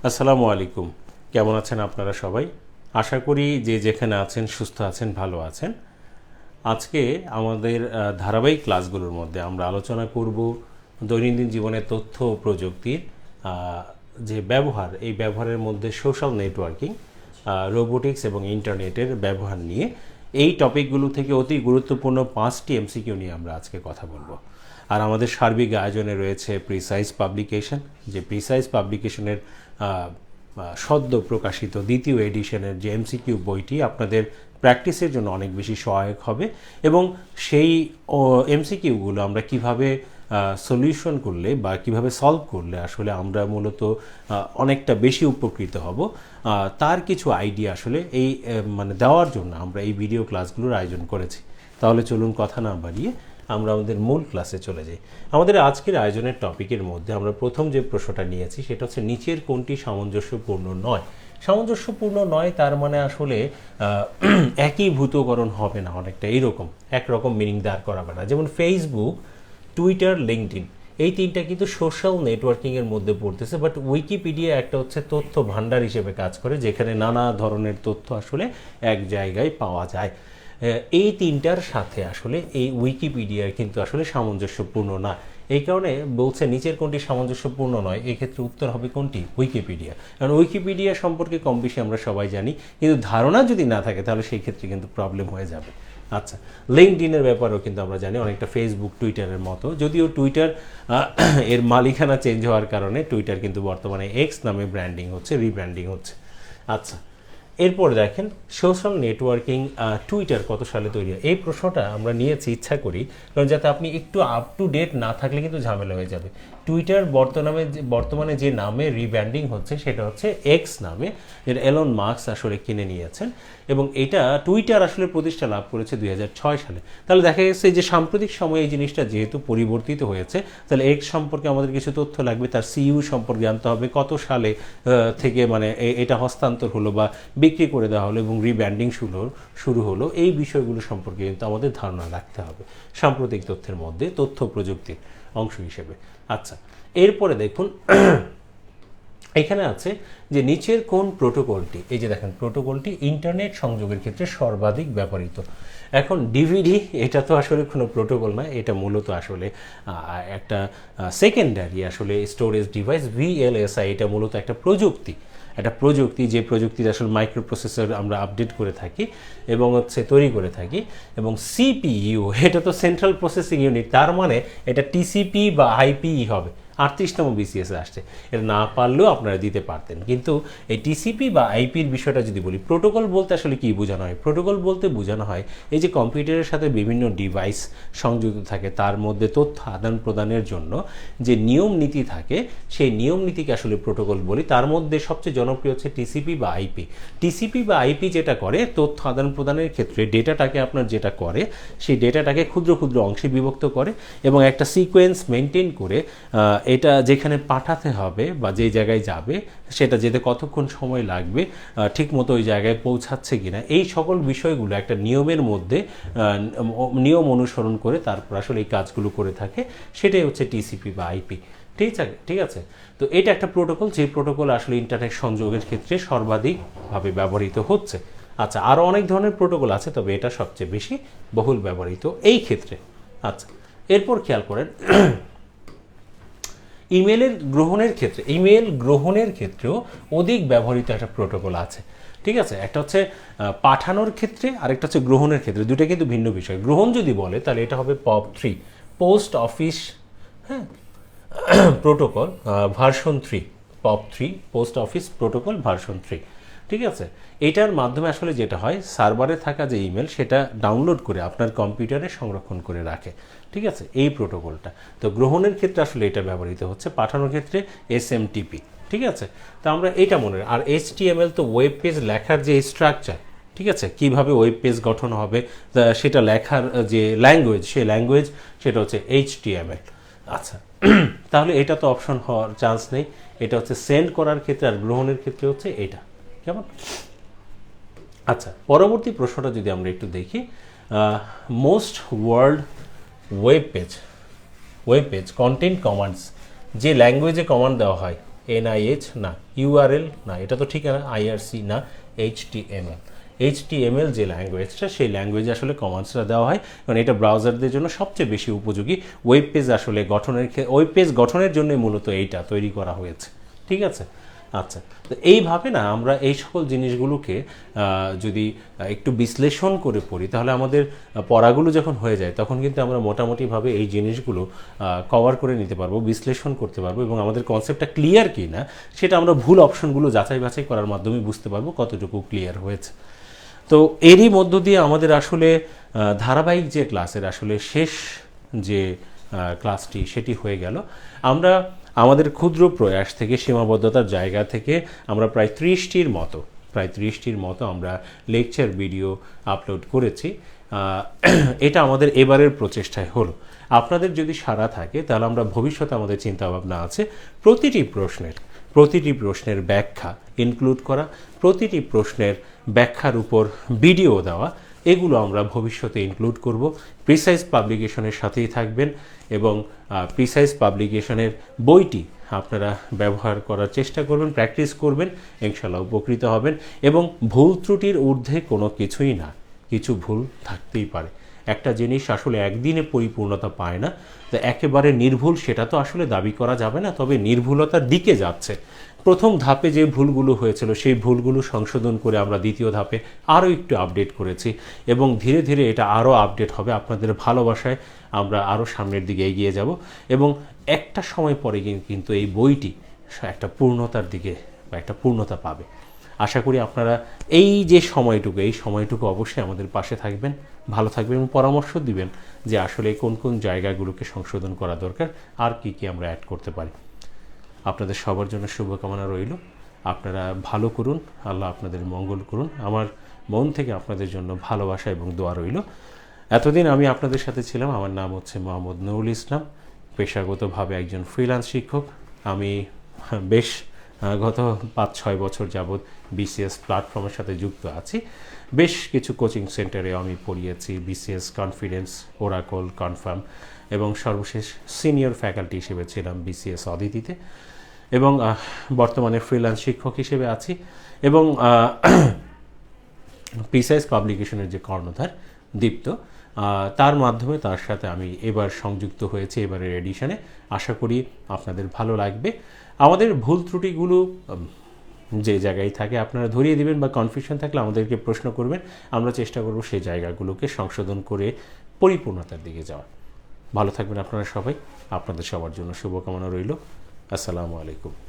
আসসালামু আলাইকুম। কেমন আছেন আপনারা সবাই? আশা করি যে যেখানে আছেন সুস্থ আছেন, ভালো আছেন। আজকে আমাদের ধারাবাহিক ক্লাসগুলোর মধ্যে আমরা আলোচনা করব দৈনন্দিন জীবনে তথ্য ও প্রযুক্তির যে ব্যবহার, এই ব্যবহারের মধ্যে সোশ্যাল নেটওয়ার্কিং, রোবোটিক্স এবং ইন্টারনেটের ব্যবহার নিয়ে। এই টপিকগুলো থেকে অতি গুরুত্বপূর্ণ 5টি এমসিকিউ নিয়ে আমরা আজকে কথা বলবো। আর আমাদের সার্বিক আয়োজনে রয়েছে প্রিসাইজ পাবলিকেশন, যে প্রিসাইজ পাবলিকেশনের সদ্য প্রকাশিত দ্বিতীয় এডিশনের যে এমসিকিউ বইটি আপনাদের প্র্যাকটিসের জন্য অনেক বেশি সহায়ক হবে। এবং সেই এমসিকিউগুলো আমরা কিভাবে সলিউশন করলে বা কিভাবে সলভ করলে আসলে আমরা মূলত অনেকটা বেশি উপকৃত হব, তার কিছু আইডিয়া আসলে এই মানে দেওয়ার জন্য আমরা এই ভিডিও ক্লাসগুলোর আয়োজন করেছি। তাহলে চলুন কথা না বাড়িয়ে আমরা আমাদের মূল ক্লাসে চলে যাই। আমাদের আজকের আয়োজনের টপিকের মধ্যে আমরা প্রথম যে প্রশ্নটা নিয়েছি সেটা হচ্ছে নিচের কোনটি সামঞ্জস্যপূর্ণ নয়। সামঞ্জস্যপূর্ণ নয় তার মানে আসলে একীভূতকরণ হবে না, অনেকটা এইরকম একরকম মিনিং দাঁড় করাবে না। যেমন ফেসবুক, টুইটার, লিঙ্কডইন, এই তিনটা কিন্তু সোশ্যাল নেটওয়ার্কিংয়ের মধ্যে পড়তেছে, বাট উইকিপিডিয়া একটা হচ্ছে তথ্য ভাণ্ডার হিসেবে কাজ করে, যেখানে নানা ধরনের তথ্য আসলে এক জায়গায় পাওয়া যায়। এই তিনটার সাথে আসলে এই উইকিপিডিয়ার কিন্তু আসলে সামঞ্জস্যপূর্ণ না। এই কারণে বলছে নিচের কোনটি সামঞ্জস্যপূর্ণ নয়, এক্ষেত্রে উত্তর হবে কোনটি? উইকিপিডিয়া। কারণ উইকিপিডিয়া সম্পর্কে কম বেশি আমরা সবাই জানি, কিন্তু ধারণা যদি না থাকে তাহলে সেই ক্ষেত্রে কিন্তু প্রবলেম হয়ে যাবে। আচ্ছা, লিঙ্কডইনের ব্যাপারেও কিন্তু আমরা জানি অনেকটা ফেসবুক, টুইটারের মতো, যদিও টুইটার এর মালিকানা চেঞ্জ হওয়ার কারণে টুইটার কিন্তু বর্তমানে এক্স নামে ব্র্যান্ডিং হচ্ছে, রিব্র্যান্ডিং হচ্ছে। আচ্ছা, এরপর দেখেন সোশ্যাল নেটওয়ার্কিং টুইটার কত সালে তৈরি হয়। এই প্রশ্নটা আমরা নিয়েছি ইচ্ছা করি, কারণ যাতে আপনি একটু আপ টু ডেট না থাকলে কিন্তু ঝামেলা হয়ে যাবে। টুইটার বর্তমানে যে নামে রিব্র্যান্ডিং হচ্ছে সেটা হচ্ছে এক্স নামে, যেটা এলন মাস্ক আসলে কিনে নিয়েছেন, এবং এটা টুইটার আসলে প্রতিষ্ঠা লাভ করেছে 2006 সালে। তাহলে দেখা গেছে যে সাম্প্রতিক সময়ে এই জিনিসটা যেহেতু পরিবর্তিত হয়েছে, তাহলে এক্স সম্পর্কে আমাদের কিছু তথ্য লাগবে, তার সিইও সম্পর্কে জানতে হবে, কত সালে থেকে মানে এটা হস্তান্তর হলো বা বিক্রি করে দেওয়া হলো এবং রিব্র্যান্ডিং শুরু হলো, এই বিষয়গুলো সম্পর্কে কিন্তু আমাদের ধারণা রাখতে হবে সাম্প্রতিক তথ্যের মধ্যে তথ্য প্রযুক্তির অংশ হিসেবে। আচ্ছা, এরপরে দেখুন এখানে আছে যে নিচের কোন প্রোটোকলটি, এই যে দেখেন প্রোটোকলটি ইন্টারনেট সংযোগের ক্ষেত্রে সর্বাধিক ব্যবহৃত। এখন ডিভিডি এটা তো আসলে কোনো প্রোটোকল না, এটা মূলত আসলে একটা সেকেন্ডারি আসলে স্টোরেজ ডিভাইস, ভিএলএসআই। এটা মূলত একটা প্রযুক্তি, যে প্রযুক্তির আসলে মাইক্রো প্রসেসর আমরা আপডেট করে থাকি এবং হচ্ছে তৈরি করে থাকি। এবং সিপিইউ এটা তো সেন্ট্রাল প্রসেসিং ইউনিট, তার মানে এটা টিসিপি বা আইপিই হবে। 38তম বিসিএস আসছে, এটা না পারলেও আপনারা দিতে পারতেন। কিন্তু এই টিসিপি বা আইপির বিষয়টা যদি বলি, প্রোটোকল বলতে আসলে কী বোঝানো হয়? প্রোটোকল বলতে বোঝানো হয় এই যে কম্পিউটারের সাথে বিভিন্ন ডিভাইস সংযুক্ত থাকে, তার মধ্যে তথ্য আদান প্রদানের জন্য যে নিয়ম নীতি থাকে, সেই নিয়ম নীতিকে আসলে প্রোটোকল বলি। তার মধ্যে সবচেয়ে জনপ্রিয় হচ্ছে টিসিপি বা আইপি। টিসিপি বা আইপি যেটা করে তথ্য আদান প্রদানের ক্ষেত্রে ডেটাটাকে আপনার যেটা করে, সেই ডেটাটাকে ক্ষুদ্র ক্ষুদ্র অংশে বিভক্ত করে এবং একটা সিকোয়েন্স মেনটেন করে এটা যেখানে পাঠাতে হবে বা যে জায়গায় যাবে সেটা যেতে কতক্ষণ সময় লাগবে, ঠিকমতো ওই জায়গায় পৌঁছাচ্ছে কিনা, এই সকল বিষয়গুলো একটা নিয়মের মধ্যে নিয়ম অনুসরণ করে তারপর আসলে এই কাজগুলো করে থাকে, সেটাই হচ্ছে টিসিপি বা আইপি। ঠিক আছে। তো এটা একটা প্রোটোকল, যে প্রোটোকল আসলে ইন্টারনেট সংযোগের ক্ষেত্রে সর্বাধিকভাবে ব্যবহৃত হচ্ছে। আচ্ছা, আরও অনেক ধরনের প্রোটোকল আছে, তবে এটা সবচেয়ে বেশি বহুল ব্যবহৃত এই ক্ষেত্রে। আচ্ছা, এরপর খেয়াল করেন ইমেল গ্রহণের ক্ষেত্রেও অধিক ব্যবহৃত একটা প্রোটোকল আছে। ঠিক আছে, একটা হচ্ছে পাঠানোর ক্ষেত্রে, আরেকটা হচ্ছে গ্রহণের ক্ষেত্রে, দুটো কিন্তু ভিন্ন বিষয়। গ্রহণ যদি বলে তাহলে এটা হবে POP3, post office protocol version 3, POP3 post office protocol version 3। ঠিক আছে, এটার মাধ্যমে আসলে যেটা হয়, সার্ভারে থাকা যে ইমেল সেটা ডাউনলোড করে আপনার কম্পিউটারে সংরক্ষণ করে রাখে। ঠিক আছে, এই প্রোটোকলটা। তো গ্রহণের ক্ষেত্রে আসলে এটা ব্যবহৃত হচ্ছে, পাঠানোর ক্ষেত্রে SMTP। ঠিক আছে, তো আমরা এটা মনে, আর HTML তো ওয়েব পেজ লেখার যে স্ট্রাকচার, ঠিক আছে, কিভাবে ওয়েব পেজ গঠন হবে সেটা লেখার যে ল্যাঙ্গুয়েজ, সেই ল্যাঙ্গুয়েজ সেটা হচ্ছে HTML। আচ্ছা, তাহলে এটা তো অপশন হওয়ার চান্স নেই, এটা হচ্ছে সেন্ড করার ক্ষেত্রে, আর গ্রহণের ক্ষেত্রে হচ্ছে এটা। কেমন? আচ্ছা, পরবর্তী প্রশ্নটা যদি আমরা একটু দেখি, most world web page content commands, যে ল্যাঙ্গুয়েজে কমান্ড দেওয়া হয় NIH না, URL না, এটা তো ঠিক না, IRC না, HTML। HTML যে ল্যাঙ্গুয়েজটা, সেই ল্যাঙ্গুয়েজে আসলে কমান্ডসটা দেওয়া হয়, কারণ এটা ব্রাউজারদের জন্য সবচেয়ে বেশি উপযোগী। ওয়েব পেজ আসলে ওয়েব পেজ গঠনের জন্য মূলত এইটা তৈরি করা হয়েছে, ঠিক আছে। আচ্ছা, তো এইভাবে না আমরা এই সকল জিনিসগুলোকে যদি একটু বিশ্লেষণ করে পড়ি, তাহলে আমাদের পড়াগুলো যখন হয়ে যায় তখন কিন্তু আমরা মোটামুটিভাবে এই জিনিসগুলো কভার করে নিতে পারবো, বিশ্লেষণ করতে পারবো, এবং আমাদের কনসেপ্টটা ক্লিয়ার কি না সেটা আমরা ভুল অপশনগুলো যাচাই বাছাই করার মাধ্যমে বুঝতে পারবো কতটুকু ক্লিয়ার হয়েছে। তো এরই মধ্য দিয়ে আমাদের আসলে ধারাবাহিক যে ক্লাসের আসলে শেষ যে ক্লাসটি সেটি হয়ে গেল। আমরা আমাদের ক্ষুদ্র প্রয়াস থেকে, সীমাবদ্ধতার জায়গা থেকে আমরা প্রায় 30টির মতো আমরা লেকচার ভিডিও আপলোড করেছি। এটা আমাদের এবারের প্রচেষ্টায় হলো। আপনাদের যদি সাড়া থাকে তাহলে আমরা ভবিষ্যতে আমাদের চিন্তাভাবনা আছে প্রতিটি প্রশ্নের ব্যাখ্যা ইনক্লুড করা, প্রতিটি প্রশ্নের ব্যাখ্যার উপর ভিডিও দেওয়া, এগুলো আমরা ভবিষ্যতে ইনক্লুড করব। প্রিসাইজ পাবলিকেশনের সাথেই থাকবেন এবং প্রিসাইজ পাবলিকেশনের বইটি আপনারা ব্যবহার করার চেষ্টা করবেন, প্র্যাকটিস করবেন, ইনশাল্লাহ উপকৃত হবেন। এবং ভুল ত্রুটির ঊর্ধ্বে কোনো কিছুই না, কিছু ভুল থাকতেই পারে। একটা জিনিস আসলে একদিনে পরিপূর্ণতা পায় না, তো একেবারে নির্ভুল সেটা তো আসলে দাবি করা যাবে না, তবে নির্ভুলতার দিকে যাচ্ছে। প্রথম ধাপে যে ভুলগুলো হয়েছিল সেই ভুলগুলো সংশোধন করে আমরা দ্বিতীয় ধাপে আরও একটু আপডেট করেছি, এবং ধীরে ধীরে এটা আরও আপডেট হবে। আপনাদের ভালোবাসায় আমরা আরও সামনের দিকে এগিয়ে যাব, এবং একটা সময় পরে কিন্তু এই বইটি একটা পূর্ণতার দিকে বা একটা পূর্ণতা পাবে। আশা করি আপনারা এই সময়টুকু অবশ্যই আমাদের পাশে থাকবেন, ভালো থাকবেন এবং পরামর্শ দিবেন যে আসলে কোন কোন জায়গাগুলোকে সংশোধন করা দরকার, আর কি কি আমরা অ্যাড করতে পারি। আপনাদের সবার জন্য শুভকামনা রইল। আপনারা ভালো করুন, আল্লাহ আপনাদের মঙ্গল করুন। আমার মন থেকে আপনাদের জন্য ভালোবাসা এবং দোয়া রইল। এতদিন আমি আপনাদের সাথে ছিলাম। আমার নাম হচ্ছে মোহাম্মদ নুরুল ইসলাম, পেশাগতভাবে একজন ফ্রিল্যান্স শিক্ষক। আমি বেশ গত 5-6 বছর যাবৎ BCS প্ল্যাটফর্মের সাথে যুক্ত আছি। বেশ কিছু কোচিং সেন্টারে আমি পড়িয়েছি, BCS কনফিডেন্স, ওরাকল, কনফার্ম, এবং সর্বশেষ সিনিয়র ফ্যাকাল্টি হিসেবে ছিলাম BCS অদিতিতে, এবং বর্তমানে ফ্রিল্যান্স শিক্ষক হিসেবে আছি। এবং প্রিসাইজ পাবলিকেশনের যে কর্ণধার দীপ্ত, তার মাধ্যমে তার সাথে আমি এবার সংযুক্ত হয়েছি এবারের এডিশনে। আশা করি আপনাদের ভালো লাগবে। আমাদের ভুল ত্রুটিগুলো যে জায়গায় থাকে আপনারা ধরিয়ে দিবেন, বা কনফিউশন থাকলে আমাদেরকে প্রশ্ন করবেন। আমরা চেষ্টা করব সেই জায়গাগুলোকে সংশোধন করে পরিপূর্ণতার দিকে যাওয়া। ভালো থাকবেন আপনারা সবাই। আপনাদের সবার জন্য শুভকামনা রইল। আসসালামু আলাইকুম।